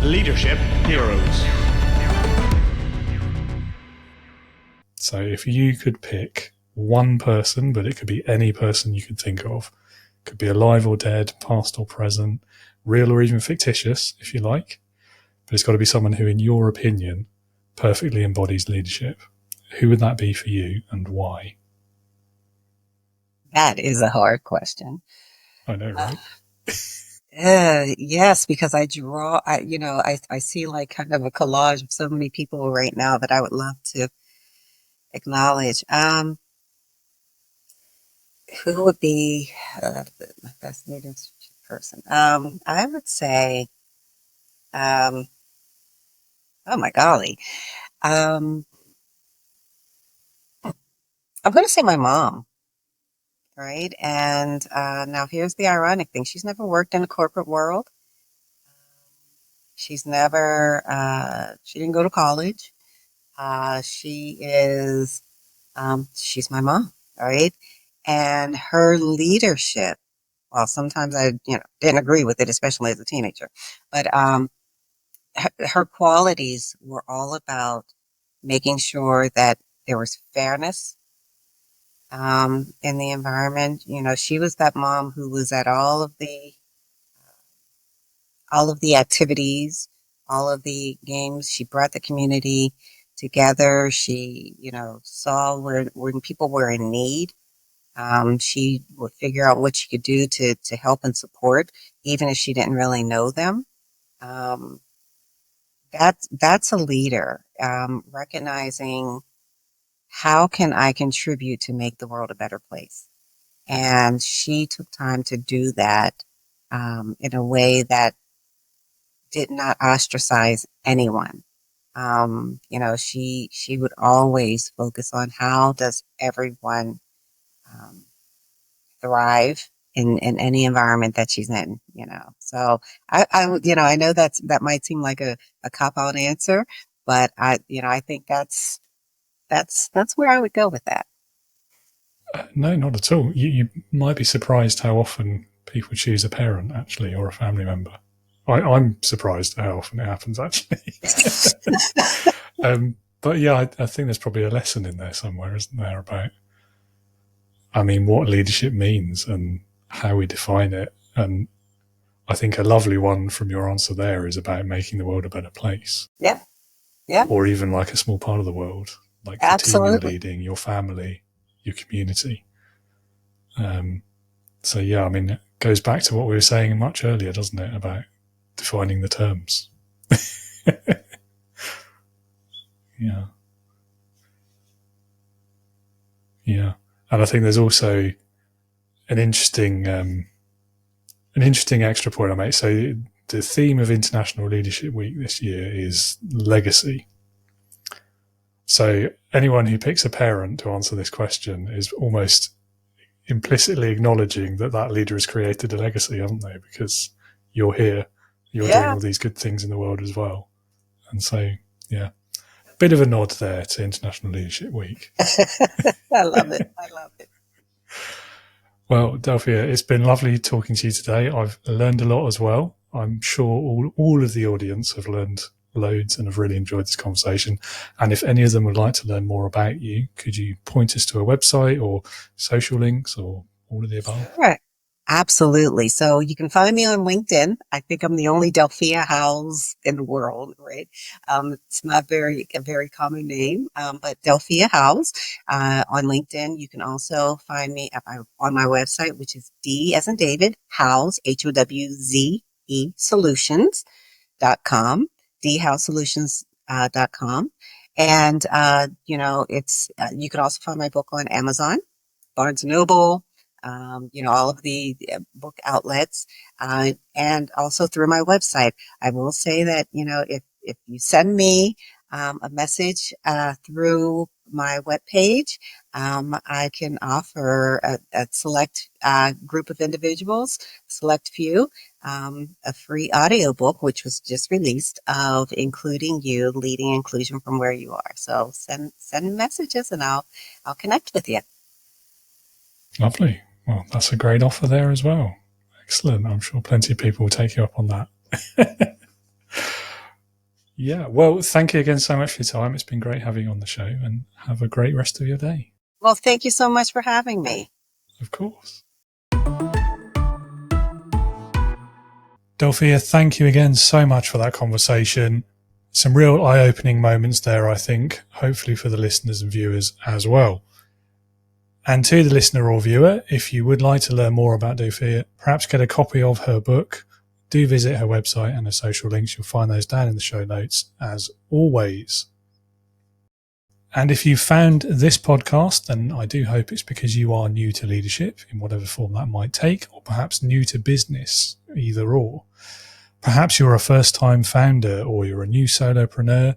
Leadership Heroes. So if you could pick one person, but it could be any person you could think of, could be alive or dead, past or present, real or even fictitious, if you like, but it's got to be someone who, in your opinion, perfectly embodies leadership. Who would that be for you and why? That is a hard question. I know, right? Yes, because I see like kind of a collage of so many people right now that I would love to acknowledge. Who would be my best leadership person? I would say, um, oh my golly, um, I'm going to say my mom, right? And now here's the ironic thing: she's never worked in the corporate world. She didn't go to college. She's my mom, all right? And her leadership, well, sometimes I, didn't agree with it, especially as a teenager, but her qualities were all about making sure that there was fairness in the environment. She was that mom who was at all of the activities, all of the games. She brought the community together. She, saw when people were in need. She would figure out what she could do to help and support, even if she didn't really know them. Um, that's a leader, recognizing how can I contribute to make the world a better place. And she took time to do that, in a way that did not ostracize anyone. She would always focus on how does everyone, um, thrive in any environment that she's in. So I know that might seem like a cop-out answer, but I think that's where I would go with that. No, not at all. You might be surprised how often people choose a parent, actually, or a family member. I'm surprised at how often it happens, actually. But yeah, I think there's probably a lesson in there somewhere, isn't there, about, what leadership means and how we define it. And I think a lovely one from your answer there is about making the world a better place. Yeah. Yeah. Or even like a small part of the world, like the team you're leading, your family, your community. So yeah, it goes back to what we were saying much earlier, doesn't it, about defining the terms. Yeah. Yeah. And I think there's also an interesting extra point I make. So the theme of International Leadership Week this year is legacy. So anyone who picks a parent to answer this question is almost implicitly acknowledging that leader has created a legacy, haven't they? Because you're here, you're doing all these good things in the world as well. And so, yeah, bit of a nod there to International Leadership Week. I love it. Well, Delphia, it's been lovely talking to you today. I've learned a lot as well. I'm sure all of the audience have learned loads and have really enjoyed this conversation. And if any of them would like to learn more about you, could you point us to a website or social links or all of the above? Right. Absolutely. So you can find me on LinkedIn. I think I'm the only Delphia Howze in the world, right? It's not a very common name, but Delphia Howze, on LinkedIn. You can also find me on my website, which is D as in David, Howze, Howze solutions.com, dhowzesolutions.com. And, it's, you can also find my book on Amazon, Barnes & Noble, all of the book outlets, and also through my website. I will say that, if you send me a message through my webpage, I can offer a select group of individuals, select few, a free audiobook, which was just released, of Including You, Leading Inclusion from Where You Are. So send messages and I'll connect with you. Lovely. Well, that's a great offer there as well. Excellent. I'm sure plenty of people will take you up on that. Yeah. Well, thank you again so much for your time. It's been great having you on the show, and have a great rest of your day. Well, thank you so much for having me. Of course. Delphia, thank you again so much for that conversation. Some real eye-opening moments there, I think, hopefully for the listeners and viewers as well. And to the listener or viewer, if you would like to learn more about Delphia, perhaps get a copy of her book, do visit her website and her social links. You'll find those down in the show notes, as always. And if you found this podcast, then I do hope it's because you are new to leadership, in whatever form that might take, or perhaps new to business, either or. Perhaps you're a first-time founder, or you're a new solopreneur,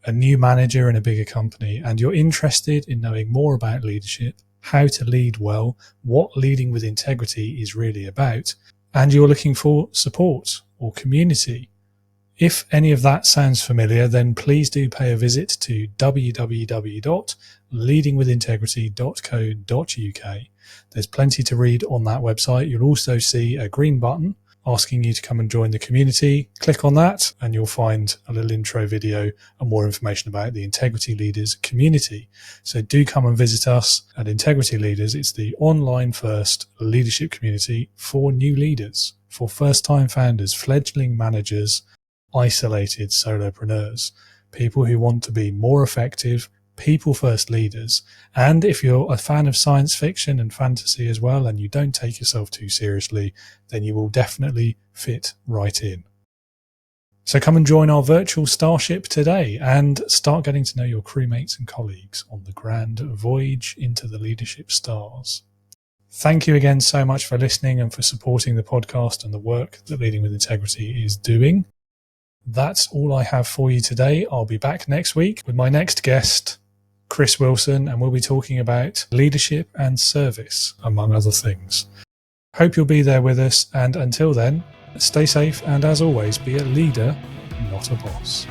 a new manager in a bigger company, and you're interested in knowing more about leadership, how to lead well, what leading with integrity is really about, and you're looking for support or community. If any of that sounds familiar, then please do pay a visit to www.leadingwithintegrity.co.uk. There's plenty to read on that website. You'll also see a green button asking you to come and join the community. Click on that and you'll find a little intro video and more information about the Integrity Leaders community. So do come and visit us at Integrity Leaders. It's the online first leadership community for new leaders, for first-time founders, fledgling managers, isolated solopreneurs, people who want to be more effective, people-first leaders. And if you're a fan of science fiction and fantasy as well, and you don't take yourself too seriously, then you will definitely fit right in. So come and join our virtual starship today and start getting to know your crewmates and colleagues on the grand voyage into the leadership stars. Thank you again so much for listening and for supporting the podcast and the work that Leading with Integrity is doing. That's all I have for you today. I'll be back next week with my next guest, Chris Wilson, and we'll be talking about leadership and service, among other things. Hope you'll be there with us, and until then, stay safe and as always, be a leader, not a boss.